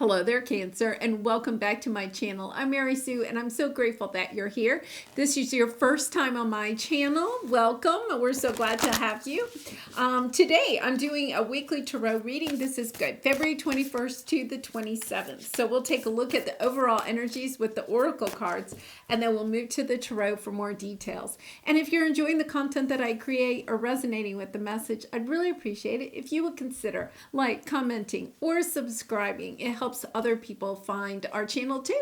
Hello there, Cancer, and welcome back to my channel. I'm Mary Sue, and I'm so grateful that you're here. This is your first time on my channel. Welcome. We're so glad to have you. Today, I'm doing a weekly tarot reading. This is good. February 21st to the 27th. So we'll take a look at the overall energies with the oracle cards, and then we'll move to the tarot for more details. And if you're enjoying the content that I create or resonating with the message, I'd really appreciate it if you would consider commenting, or subscribing. It helps other people find our channel too,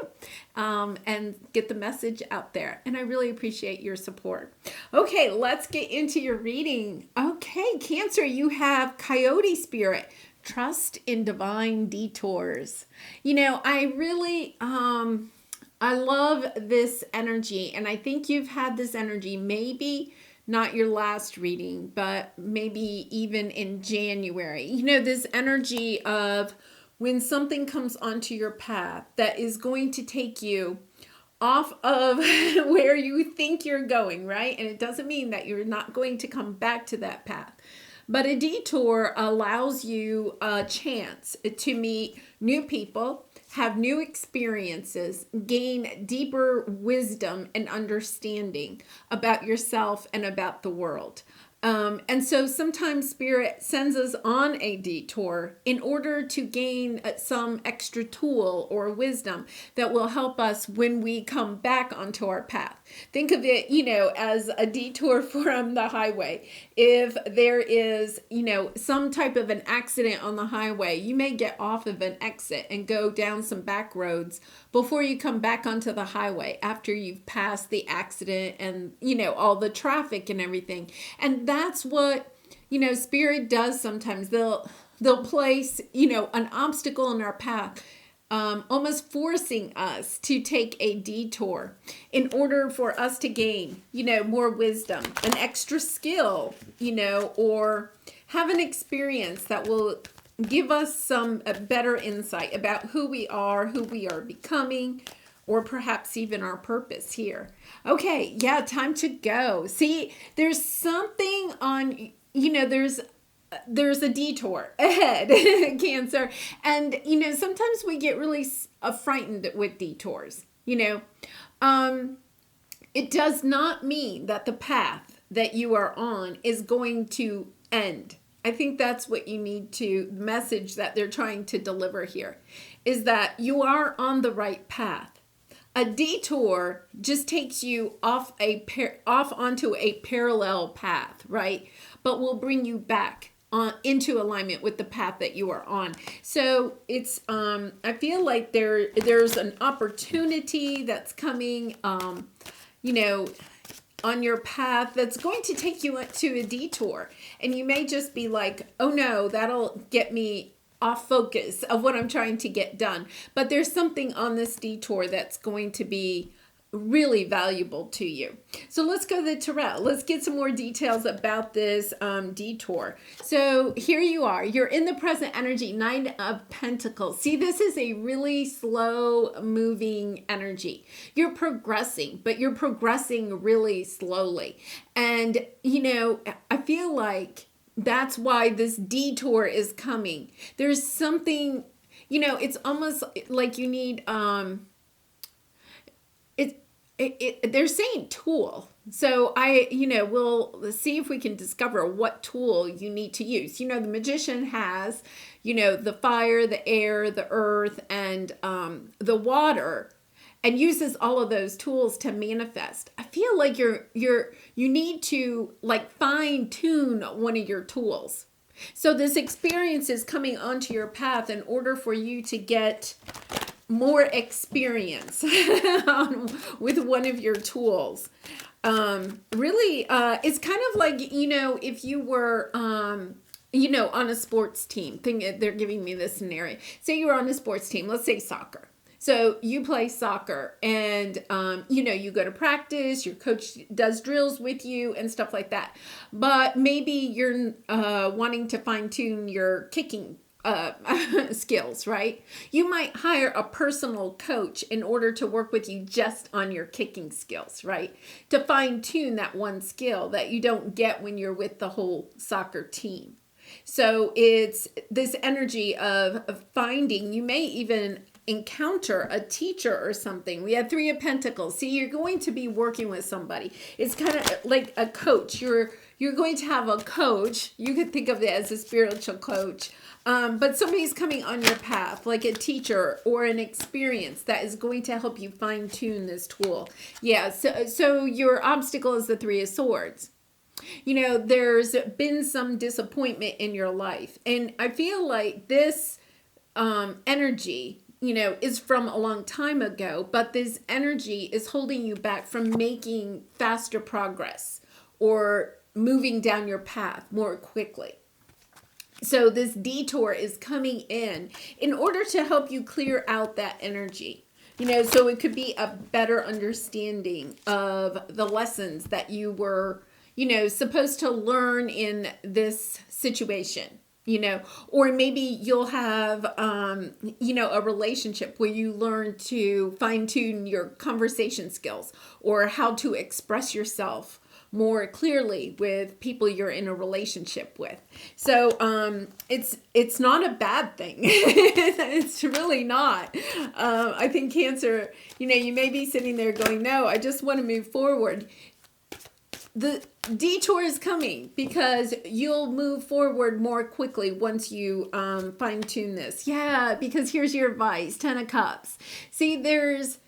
and get the message out there. And I really appreciate your support. Okay, let's get into your reading. Okay, Cancer, you have Coyote Spirit. Trust in divine detours. You know, I really, I love this energy, and I think you've had this energy maybe not your last reading, but maybe even in January. You know, this energy of when something comes onto your path that is going to take you off of where you think you're going, right? And it doesn't mean that you're not going to come back to that path. But a detour allows you a chance to meet new people, have new experiences, gain deeper wisdom and understanding about yourself and about the world. And so sometimes Spirit sends us on a detour in order to gain some extra tool or wisdom that will help us when we come back onto our path. Think of it, you know, as a detour from the highway. If there is, you know, some type of an accident on the highway, you may get off of an exit and go down some back roads before you come back onto the highway after you've passed the accident and, you know, all the traffic and everything. And that's what, you know, Spirit does sometimes. They'll place, you know, an obstacle in our path, almost forcing us to take a detour in order for us to gain, you know, more wisdom, an extra skill, you know, or have an experience that will give us some better insight about who we are becoming, or perhaps even our purpose here. Okay, yeah, time to go. See, there's something on, you know, there's a detour ahead, Cancer. And, you know, sometimes we get really frightened with detours, you know. It does not mean that the path that you are on is going to end. I think that's what you need to message that they're trying to deliver here, is that you are on the right path. A detour just takes you off onto a parallel path, right? But will bring you back into alignment with the path that you are on. So it's I feel like there's an opportunity that's coming, you know, on your path that's going to take you to a detour. And you may just be like, oh no, that'll get me off focus of what I'm trying to get done. But there's something on this detour that's going to be really valuable to you. So let's go to the tarot. Let's get some more details about this detour. So here you are. You're in the present energy, Nine of Pentacles. See, this is a really slow moving energy. You're progressing, but you're progressing really slowly. And, you know, I feel like that's why this detour is coming. There's something, you know, it's almost like you need, they're saying tool. So we'll see if we can discover what tool you need to use. You know, the magician has, you know, the fire, the air, the earth, and the water, and uses all of those tools to manifest. I feel like you need to like fine tune one of your tools. So this experience is coming onto your path in order for you to get more experience with one of your tools. Really, it's kind of like, you know, if you were, you know, on a sports team. They're giving me this scenario. Say you were on a sports team, let's say soccer. So you play soccer and, you know, you go to practice, your coach does drills with you and stuff like that. But maybe you're wanting to fine tune your kicking skills, right? You might hire a personal coach in order to work with you just on your kicking skills, right? To fine tune that one skill that you don't get when you're with the whole soccer team. So it's this energy of finding, you may even encounter a teacher or something. We have Three of Pentacles. See, you're going to be working with somebody. It's kind of like a coach. You're going to have a coach. You could think of it as a spiritual coach. But somebody's coming on your path, like a teacher or an experience that is going to help you fine tune this tool. Yeah, so your obstacle is the Three of Swords. You know, there's been some disappointment in your life. And I feel like this energy, you know, is from a long time ago, but this energy is holding you back from making faster progress or moving down your path more quickly. So this detour is coming in order to help you clear out that energy. You know, so it could be a better understanding of the lessons that you were, you know, supposed to learn in this situation, you know, or maybe you'll have, you know, a relationship where you learn to fine tune your conversation skills or how to express yourself more clearly with people you're in a relationship with. So it's not a bad thing. It's really not. I think Cancer, you know, you may be sitting there going, no, I just want to move forward. The detour is coming because you'll move forward more quickly once you fine tune this. Yeah, because here's your advice, 10 of Cups. See, there's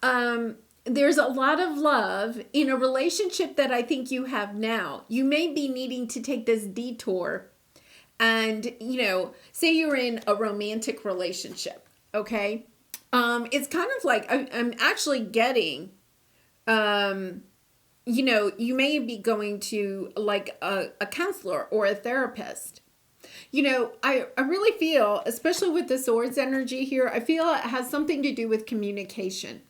a lot of love in a relationship that I think you have now. You may be needing to take this detour and, you know, say you're in a romantic relationship, okay? It's kind of like I'm actually getting, you know, you may be going to like a counselor or a therapist. You know, I really feel, especially with the Swords energy here, I feel it has something to do with communication.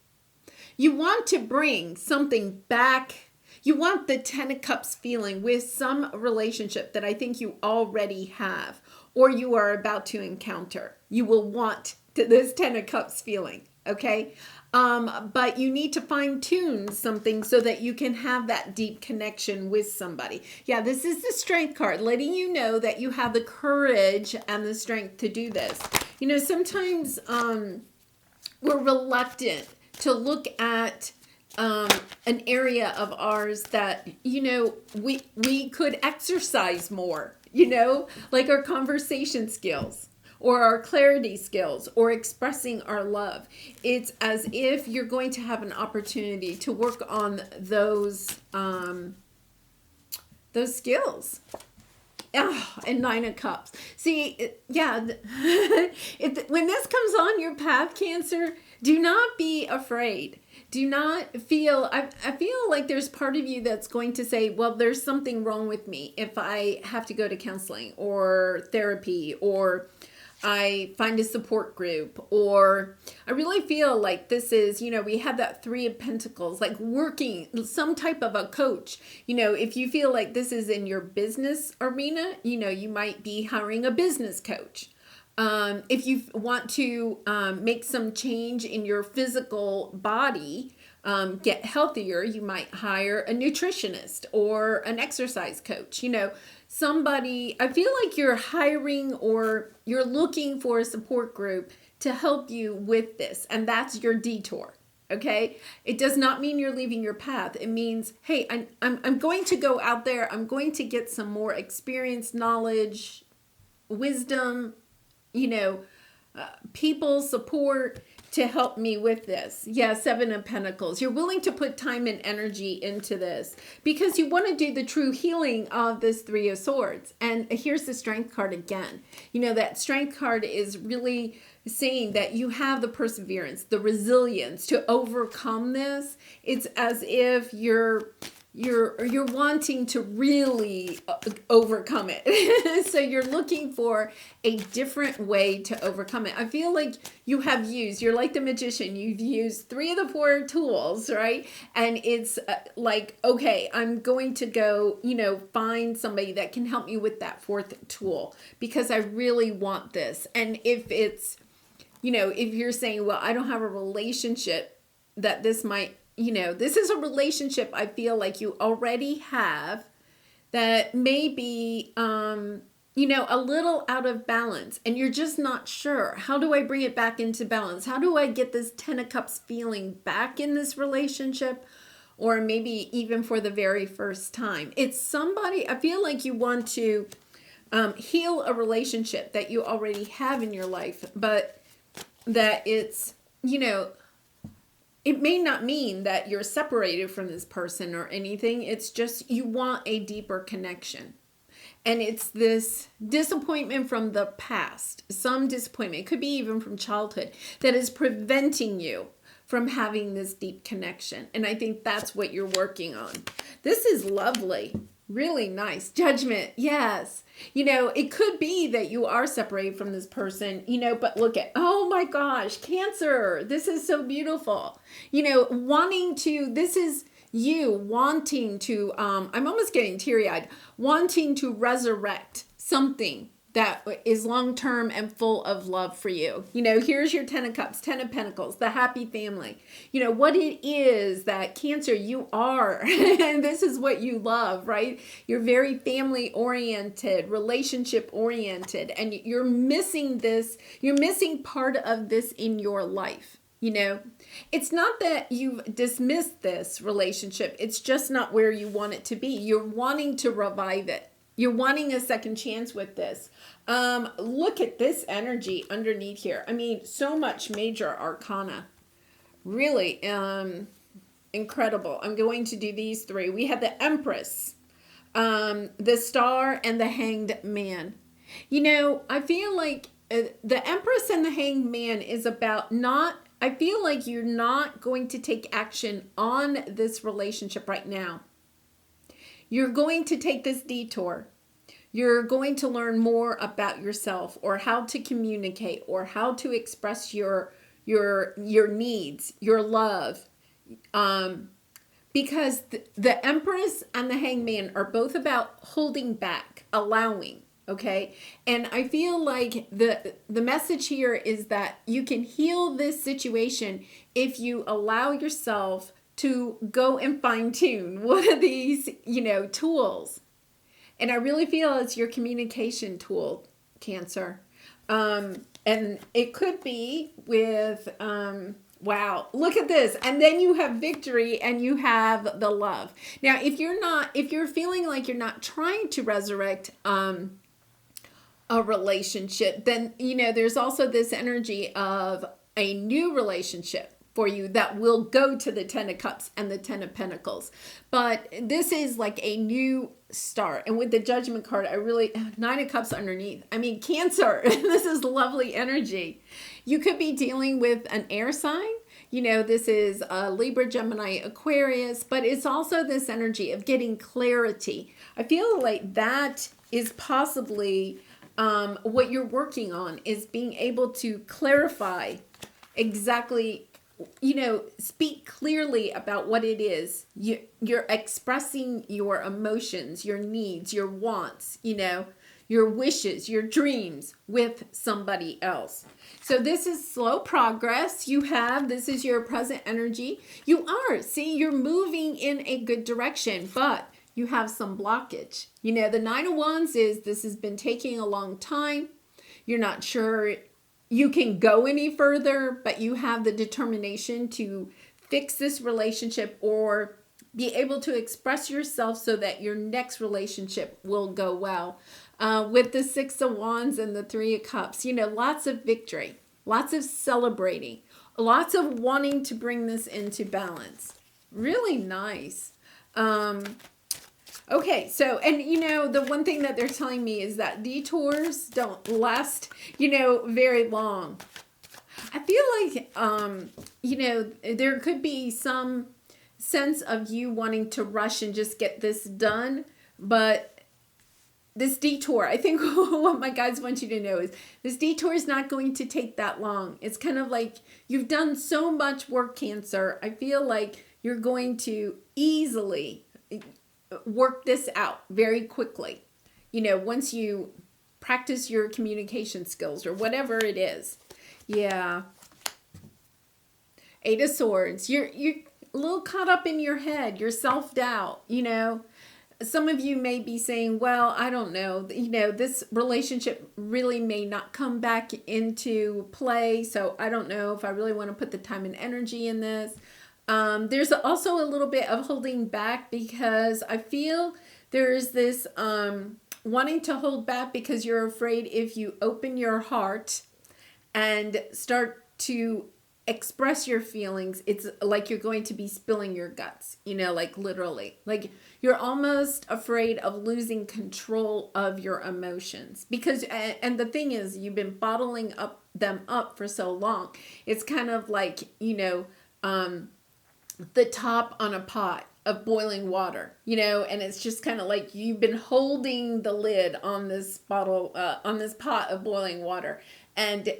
You want to bring something back. You want the 10 of Cups feeling with some relationship that I think you already have or you are about to encounter. You will want this 10 of Cups feeling, okay? But you need to fine tune something so that you can have that deep connection with somebody. Yeah, this is the Strength card, letting you know that you have the courage and the strength to do this. You know, sometimes we're reluctant to look at an area of ours that, you know, we could exercise more, you know, like our conversation skills or our clarity skills or expressing our love. It's as if you're going to have an opportunity to work on those skills. Oh, and 9 of Cups. See, yeah, when this comes on your path, Cancer, do not be afraid. Do not feel, I feel like there's part of you that's going to say, well, there's something wrong with me if I have to go to counseling or therapy or I find a support group, or I really feel like this is, you know, we have that 3 of Pentacles, like working some type of a coach. You know, if you feel like this is in your business arena, you know, you might be hiring a business coach. If you want to make some change in your physical body, get healthier, you might hire a nutritionist or an exercise coach. You know, somebody, I feel like you're hiring or you're looking for a support group to help you with this. And that's your detour. Okay. It does not mean you're leaving your path. It means, hey, I'm going to go out there. I'm going to get some more experience, knowledge, wisdom, you know, people support to help me with this. Yeah, 7 of Pentacles. You're willing to put time and energy into this because you want to do the true healing of this 3 of Swords. And here's the Strength card again. You know, that Strength card is really saying that you have the perseverance, the resilience to overcome this. It's as if you're wanting to really overcome it. So you're looking for a different way to overcome it. I feel like you have used, you're like the magician, you've used 3 of the 4 tools, right? And it's like, okay, I'm going to go, you know, find somebody that can help me with that 4th tool because I really want this. And if it's, you know, if you're saying, well, I don't have a relationship that this might, you know, this is a relationship I feel like you already have that maybe a little out of balance, and you're just not sure. How do I bring it back into balance? How do I get this 10 of Cups feeling back in this relationship? Or maybe even for the very first time. It's somebody, I feel like you want to heal a relationship that you already have in your life, but that it's, it may not mean that you're separated from this person or anything. It's just you want a deeper connection. And it's this disappointment from the past, some disappointment, it could be even from childhood, that is preventing you from having this deep connection. And I think that's what you're working on. This is lovely. Really nice. Judgment. Yes. It could be that you are separated from this person, but look at, oh my gosh, Cancer. This is so beautiful. This is you wanting to, I'm almost getting teary-eyed, wanting to resurrect something that is long-term and full of love for you. Here's your 10 of Cups, 10 of Pentacles, the happy family. What it is that Cancer, you are, and this is what you love, right? You're very family-oriented, relationship-oriented, and you're missing this, you're missing part of this in your life. It's not that you've dismissed this relationship. It's just not where you want it to be. You're wanting to revive it. You're wanting a second chance with this. Look at this energy underneath here. I mean, so much major arcana. Really incredible. I'm going to do these three. We have the Empress, the Star, and the Hanged Man. I feel like the Empress and the Hanged Man is about I feel like you're not going to take action on this relationship right now. You're going to take this detour. You're going to learn more about yourself, or how to communicate, or how to express your needs, your love. Because the Empress and the Hangman are both about holding back, allowing, okay? And I feel like the message here is that you can heal this situation if you allow yourself to go and fine tune one of these, tools. And I really feel it's your communication tool, Cancer. And it could be with, wow, look at this. And then you have victory and you have the love. Now, if you're feeling like you're not trying to resurrect a relationship, then, there's also this energy of a new relationship for you that will go to the 10 of Cups and the 10 of Pentacles. But this is like a new start. And with the Judgment card, 9 of Cups underneath. I mean, Cancer, this is lovely energy. You could be dealing with an air sign. This is Libra, Gemini, Aquarius, but it's also this energy of getting clarity. I feel like that is possibly what you're working on, is being able to clarify exactly, speak clearly about what it is. You're expressing your emotions, your needs, your wants, your wishes, your dreams with somebody else. So this is slow progress. This is your present energy. You're moving in a good direction, but you have some blockage. The 9 of Wands is this has been taking a long time. You're not sure you can go any further, but you have the determination to fix this relationship or be able to express yourself so that your next relationship will go well. With the 6 of Wands and the 3 of Cups, lots of victory, lots of celebrating, lots of wanting to bring this into balance. Really nice. Okay, so, and the one thing that they're telling me is that detours don't last, very long. I feel like, there could be some sense of you wanting to rush and just get this done, but this detour, I think what my guides want you to know is this detour is not going to take that long. It's kind of like you've done so much work, Cancer. I feel like you're going to easily work this out very quickly. Once you practice your communication skills or whatever it is. Yeah. 8 of Swords. You're a little caught up in your head, your self-doubt, some of you may be saying, well, I don't know, this relationship really may not come back into play. So I don't know if I really want to put the time and energy in this. There's also a little bit of holding back because I feel there's this wanting to hold back because you're afraid if you open your heart and start to express your feelings, it's like you're going to be spilling your guts, like literally. Like you're almost afraid of losing control of your emotions because, and the thing is, you've been bottling them up for so long. It's kind of like, the top on a pot of boiling water, and it's just kind of like you've been holding the lid on this bottle, on this pot of boiling water, and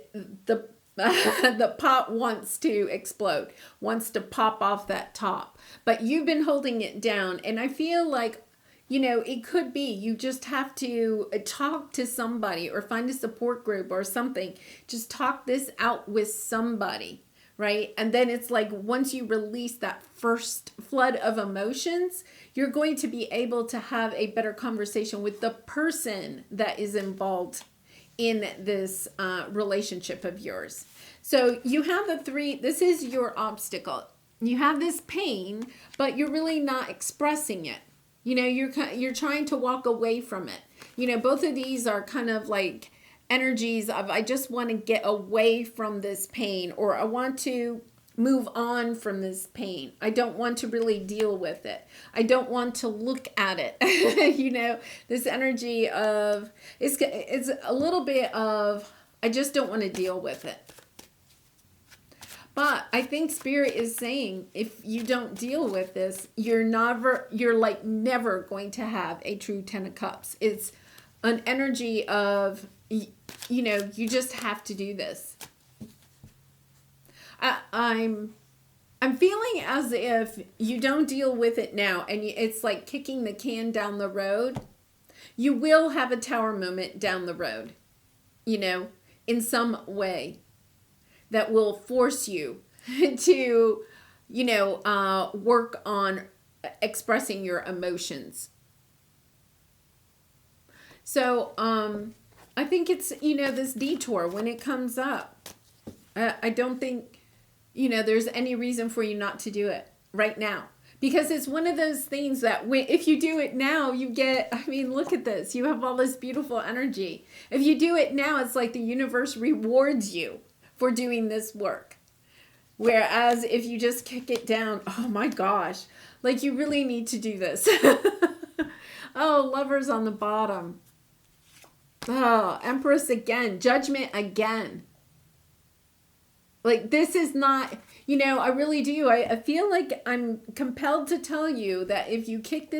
the the pot wants to explode, wants to pop off that top, but you've been holding it down. And I feel like, it could be you just have to talk to somebody or find a support group or something. Just talk this out with somebody. Right? And then it's like once you release that first flood of emotions, you're going to be able to have a better conversation with the person that is involved in this relationship of yours. So you have the three, this is your obstacle. You have this pain, but you're really not expressing it. You're trying to walk away from it. Both of these are kind of like energies of I just want to get away from this pain, or I want to move on from this pain. I don't want to really deal with it. I don't want to look at it. This energy of it's a little bit of I just don't want to deal with it. But I think Spirit is saying if you don't deal with this, you're never going to have a true 10 of Cups. It's an energy of you just have to do this. I'm feeling as if you don't deal with it now, and it's like kicking the can down the road. You will have a tower moment down the road, in some way that will force you to, work on expressing your emotions. So, I think it's, this detour when it comes up. I don't think, there's any reason for you not to do it right now. Because it's one of those things that if you do it now, you get, look at this. You have all this beautiful energy. If you do it now, it's like the universe rewards you for doing this work. Whereas if you just kick it down, oh my gosh, like you really need to do this. Oh, Lovers on the bottom. Oh, Empress again. Judgment again. Like this is not, I really do. I feel like I'm compelled to tell you that if you keep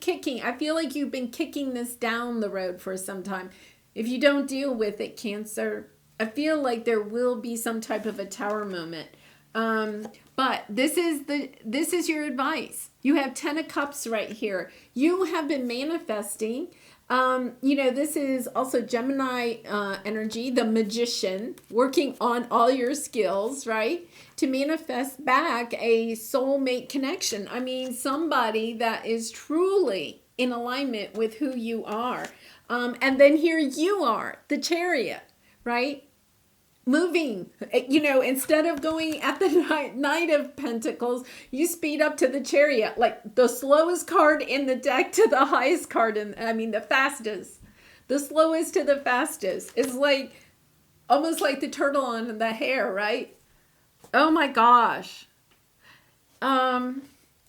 kicking, I feel like you've been kicking this down the road for some time. If you don't deal with it, Cancer, I feel like there will be some type of a tower moment. But this is your advice. You have 10 of Cups right here. You have been manifesting. This is also Gemini energy, the Magician, working on all your skills, right? To manifest back a soulmate connection. Somebody that is truly in alignment with who you are. And then here you are, the Chariot, right? Moving, instead of going at the Knight of Pentacles, you speed up to the Chariot, like the slowest card in the deck to the highest card, the fastest. The slowest to the fastest. It's like, almost like the turtle on the hare, right? Oh my gosh. Yeah,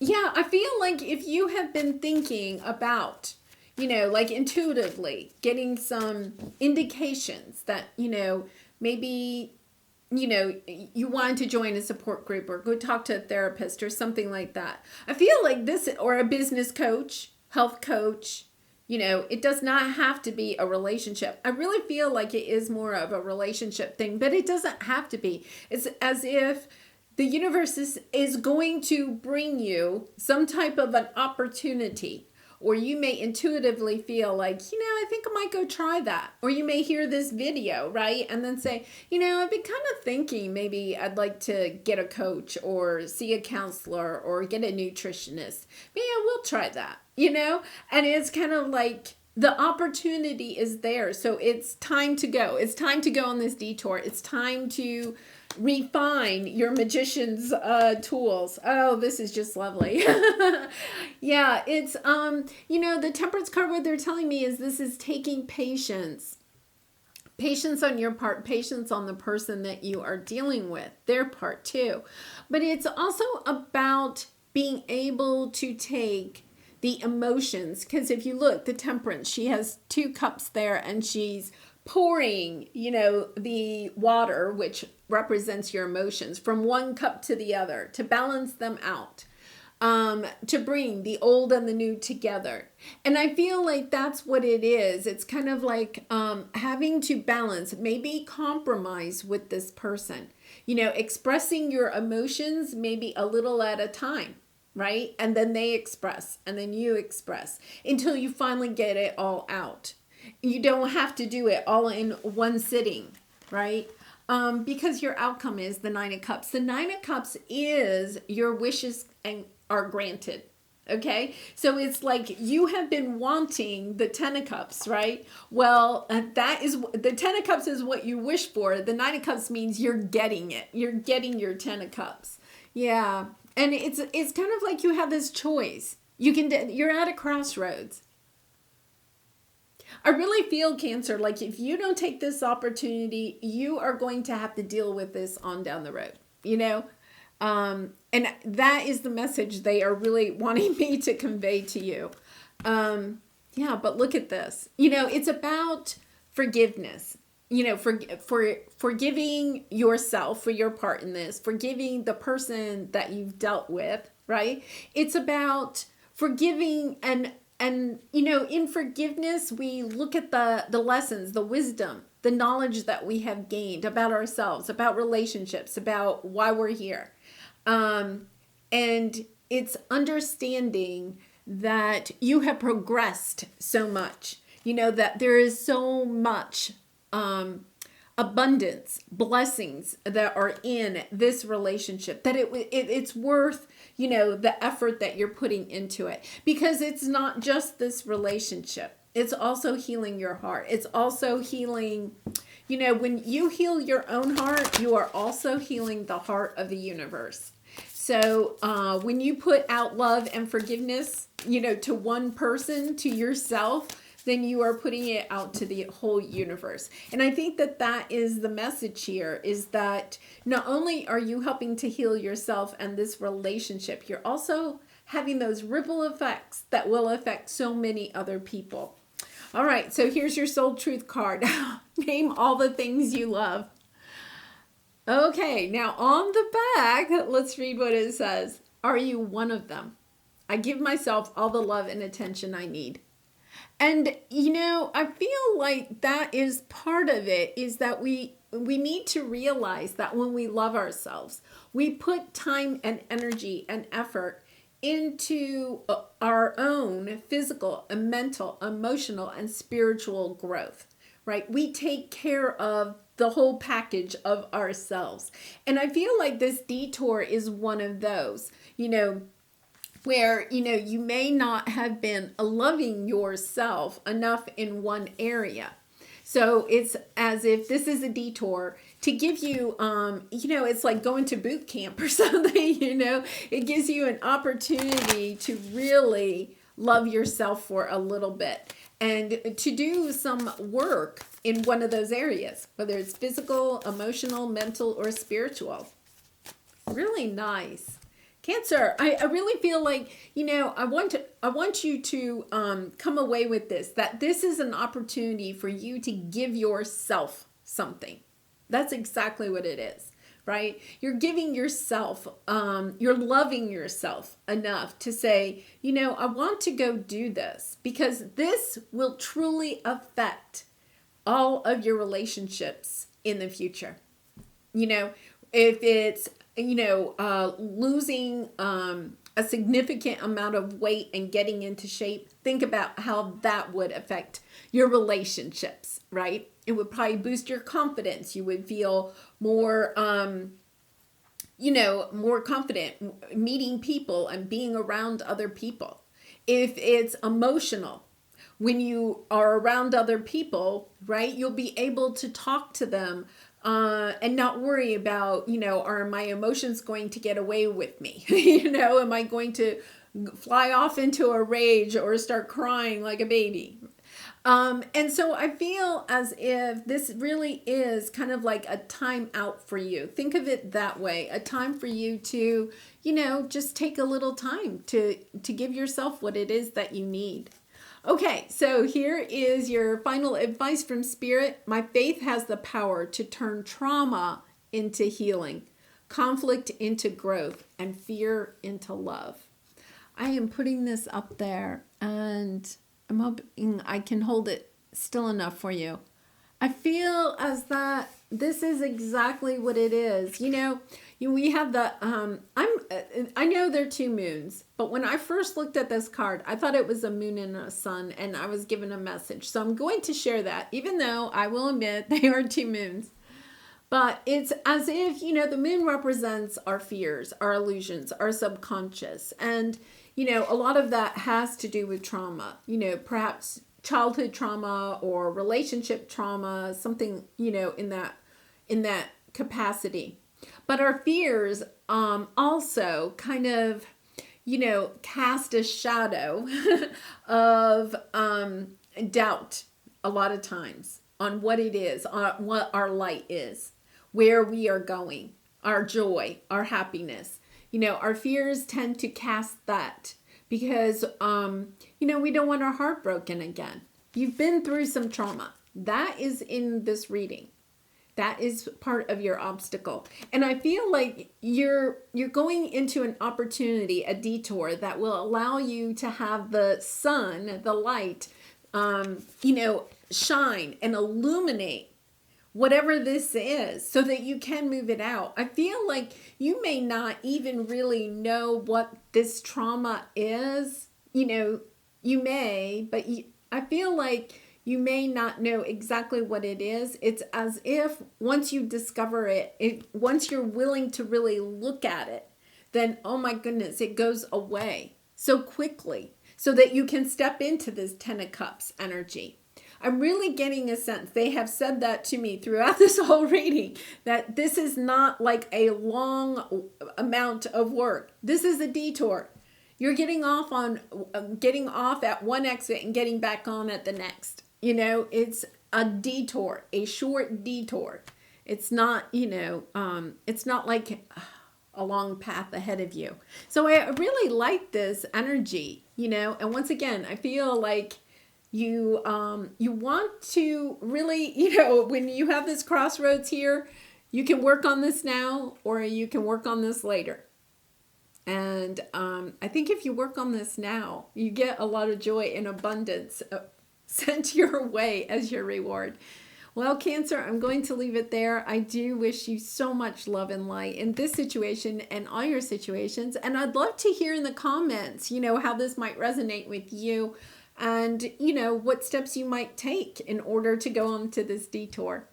I feel like if you have been thinking about, like intuitively getting some indications that, maybe, you want to join a support group or go talk to a therapist or something like that. I feel like this, or a business coach, health coach, it does not have to be a relationship. I really feel like it is more of a relationship thing, but it doesn't have to be. It's as if the universe is going to bring you some type of an opportunity Or you may intuitively feel like, I think I might go try that. Or you may hear this video, right? And then say, I've been kind of thinking maybe I'd like to get a coach or see a counselor or get a nutritionist. Maybe I will try that, And it's kind of like the opportunity is there. So it's time to go. It's time to go on this detour. It's time to refine your magician's tools. Oh, this is just lovely. Yeah, it's the temperance card, what they're telling me is this is taking patience. Patience on your part, patience on the person that you are dealing with, their part too. But it's also about being able to take the emotions, because if you look, the temperance, she has 2 cups there and she's pouring, the water, which represents your emotions, from one cup to the other to balance them out, to bring the old and the new together. And I feel like that's what it is. It's kind of like having to balance, maybe compromise with this person, expressing your emotions maybe a little at a time. Right? And then they express, and then you express until you finally get it all out. You don't have to do it all in one sitting, right? Because your outcome is the 9 of Cups. The 9 of Cups is your wishes are granted. Okay, so it's like you have been wanting the 10 of Cups, right? Well, that is the 10 of Cups is what you wish for. The 9 of Cups means you're getting it. You're getting your 10 of Cups. Yeah. And it's kind of like you have this choice. You're at a crossroads. I really feel, Cancer, like if you don't take this opportunity, you are going to have to deal with this on down the road, and that is the message they are really wanting me to convey to you. Yeah, but look at this. It's about forgiveness. Forgiving yourself for your part in this, forgiving the person that you've dealt with, right? It's about forgiving and in forgiveness, we look at the lessons, the wisdom, the knowledge that we have gained about ourselves, about relationships, about why we're here. And it's understanding that you have progressed so much, that there is so much abundance, blessings that are in this relationship, that it's worth, the effort that you're putting into it, because it's not just this relationship. It's also healing your heart. It's also healing, when you heal your own heart, you are also healing the heart of the universe. So when you put out love and forgiveness, to one person, to yourself, then you are putting it out to the whole universe. And I think that is the message here, is that not only are you helping to heal yourself and this relationship, you're also having those ripple effects that will affect so many other people. All right, so here's your soul truth card. Name all the things you love. Okay, now on the back, let's read what it says. Are you one of them? I give myself all the love and attention I need. And, I feel like that is part of it, is that we need to realize that when we love ourselves, we put time and energy and effort into our own physical and mental, emotional, and spiritual growth, right? We take care of the whole package of ourselves. And I feel like this detour is one of those, where, you may not have been loving yourself enough in one area. So it's as if this is a detour to give you, it's like going to boot camp or something, it gives you an opportunity to really love yourself for a little bit and to do some work in one of those areas, whether it's physical, emotional, mental, or spiritual. Really nice. Cancer, I really feel like, I want you to come away with this, that this is an opportunity for you to give yourself something. That's exactly what it is, right? You're giving yourself, you're loving yourself enough to say, I want to go do this, because this will truly affect all of your relationships in the future. If it's losing a significant amount of weight and getting into shape, think about how that would affect your relationships, right? It would probably boost your confidence. You would feel more, more confident meeting people and being around other people. If it's emotional, when you are around other people, right, you'll be able to talk to them and not worry about, are my emotions going to get away with me? Am I going to fly off into a rage or start crying like a baby? And so I feel as if this really is kind of like a time out for you. Think of it that way, a time for you to, just take a little time to give yourself what it is that you need. Okay, so here is your final advice from Spirit. My faith has the power to turn trauma into healing, conflict into growth, and fear into love. I am putting this up there, and I'm hoping I can hold it still enough for you. I feel as that this is exactly what it is. We have the, I know there are two moons, but when I first looked at this card, I thought it was a moon and a sun, and I was given a message. So I'm going to share that, even though I will admit they are two moons. But it's as if, the moon represents our fears, our illusions, our subconscious. And, a lot of that has to do with trauma, perhaps childhood trauma or relationship trauma, something, in that capacity. But our fears also kind of, cast a shadow of doubt a lot of times on what it is, on what our light is, where we are going, our joy, our happiness. Our fears tend to cast that because, we don't want our heart broken again. You've been through some trauma. That is in this reading. That is part of your obstacle. And I feel like you're going into an opportunity, a detour that will allow you to have the sun, the light, shine and illuminate whatever this is so that you can move it out. I feel like you may not even really know what this trauma is. You may, but I feel like you may not know exactly what it is. It's as if once you discover it, once you're willing to really look at it, then, oh my goodness, it goes away so quickly so that you can step into this Ten of Cups energy. I'm really getting a sense, they have said that to me throughout this whole reading, that this is not like a long amount of work. This is a detour. You're getting off at one exit and getting back on at the next. It's a detour, a short detour. It's not, it's not like a long path ahead of you. So I really like this energy, and once again, I feel like you want to really, when you have this crossroads here, you can work on this now or you can work on this later. And I think if you work on this now, you get a lot of joy and abundance sent your way as your reward. Well, Cancer, I'm going to leave it there. I do wish you so much love and light in this situation and all your situations. And I'd love to hear in the comments, how this might resonate with you and, what steps you might take in order to go on to this detour.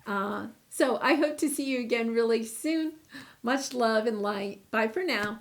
So I hope to see you again really soon. Much love and light. Bye for now.